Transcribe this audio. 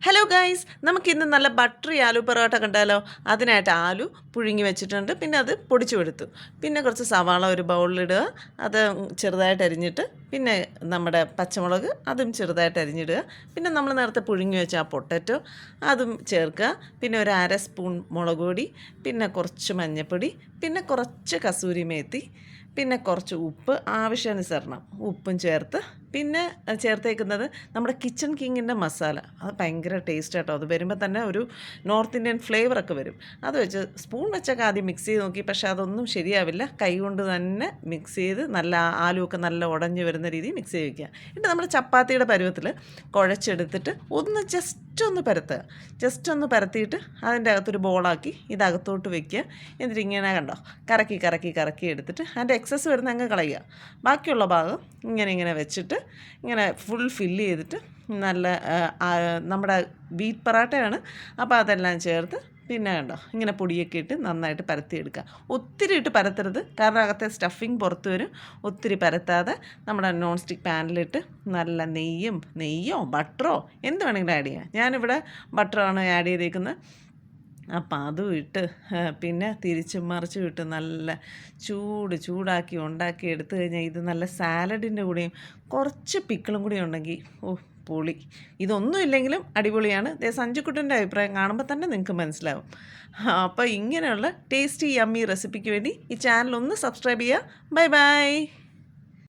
Hello guys, നമുക്കിന്ന് നല്ല buttery aloo parotta കണ്ടാലോ? അതിനായിട്ട് ആലു പുഴുങ്ങി വെച്ചിട്ടുണ്ട്, പിന്നെ അത് പൊടിച്ചു എടുത്തു. പിന്നെ കുറച്ച് സവാള ഒരു ബൗളിലിടുക, അത് ചെറുതായിട്ട് അരിഞ്ഞിട്ട്, പിന്നെ നമ്മുടെ പച്ചമുളക് അതും ചെറുതായിട്ട് അരിഞ്ഞിടുക, പിന്നെ നമ്മൾ നേരത്തെ പുഴുങ്ങി വെച്ച ആ പൊട്ടറ്റോ അതും ചേർക്കുക, പിന്നെ ഒരു അര സ്പൂൺ മുളക് പൊടി, പിന്നെ കുറച്ച് മഞ്ഞൾപ്പൊടി, പിന്നെ കുറച്ച് കസൂരി മേത്തി, പിന്നെ കുറച്ച് ഉപ്പ് ആവശ്യാനുസരണം ഉപ്പും ചേർത്ത്, പിന്നെ ചേർത്തേക്കുന്നത് നമ്മുടെ കിച്ചൺ കിങ്ങിൻ്റെ മസാല. അത് ഭയങ്കര ടേസ്റ്റ് കേട്ടോ. അത് വരുമ്പോൾ തന്നെ ഒരു നോർത്ത് ഇന്ത്യൻ ഫ്ലേവറൊക്കെ വരും. അത് വെച്ച് സ്പൂൺ വെച്ചൊക്കെ ആദ്യം മിക്സ് ചെയ്ത് നോക്കി, പക്ഷേ അതൊന്നും ശരിയാവില്ല. കൈ കൊണ്ട് തന്നെ മിക്സ് ചെയ്ത് നല്ല ആലുവൊക്കെ നല്ല ഉടഞ്ഞ് വരുന്ന രീതിയിൽ മിക്സ് ചെയ്ത് വയ്ക്കുക. എന്നിട്ട് നമ്മൾ ചപ്പാത്തിയുടെ പരുവത്തിൽ കുഴച്ചെടുത്തിട്ട് ഒന്ന് ജസ്റ്റ് ഒന്ന് പരത്തുക. ജസ്റ്റ് ഒന്ന് പരത്തിയിട്ട് അതിൻ്റെ അകത്തൊരു ബോളാക്കി ഇതകത്തോട്ട് വെക്കുക. എന്നിട്ട് ഇങ്ങനെ കണ്ടോ, കറക്കി കറക്കി കറക്കി എടുത്തിട്ട് അതിൻ്റെ എക്സസ് വരുന്ന അങ്ങ് കളയുക. ബാക്കിയുള്ള ഭാഗം ഇങ്ങനെ വെച്ചിട്ട് ഇങ്ങനെ ഫുൾ ഫില്ല് ചെയ്തിട്ട് നല്ല നമ്മുടെ വീറ്റ് പൊറാട്ടയാണ്. അപ്പോൾ അതെല്ലാം ചേർത്ത് പിന്നെ കണ്ടോ ഇങ്ങനെ പൊടിയൊക്കെ ഇട്ട് നന്നായിട്ട് പരത്തിയെടുക്കുക. ഒത്തിരി ഇട്ട് പരത്തരുത്, കാരണം അകത്തെ സ്റ്റഫിങ് പുറത്ത് വരും. ഒത്തിരി പരത്താതെ നമ്മുടെ നോൺ സ്റ്റിക്ക് പാനിലിട്ട് നല്ല നെയ്യോ ബട്ടറോ എന്ത് വേണമെങ്കിലും ആഡ് ചെയ്യാം. ഞാനിവിടെ ബട്ടറാണ് ആഡ് ചെയ്തേക്കുന്നത്. അപ്പം അതും ഇട്ട് പിന്നെ തിരിച്ചും മറിച്ചും ഇട്ട് നല്ല ചൂടാക്കി ഉണ്ടാക്കി എടുത്തു കഴിഞ്ഞാൽ ഇത് നല്ല സാലഡിൻ്റെ കൂടെയും കുറച്ച് പിക്കിളും കൂടി ഉണ്ടെങ്കിൽ പൊളി. ഇതൊന്നും ഇല്ലെങ്കിലും അടിപൊളിയാണ്. സഞ്ജുക്കുട്ടൻ്റെ അഭിപ്രായം കാണുമ്പോൾ തന്നെ നിങ്ങൾക്ക് മനസ്സിലാവും. അപ്പോൾ ഇങ്ങനെയുള്ള ടേസ്റ്റി യമ്മി റെസിപ്പിക്ക് വേണ്ടി ഈ ചാനൽ ഒന്ന് സബ്സ്ക്രൈബ് ചെയ്യുക. Bye bye.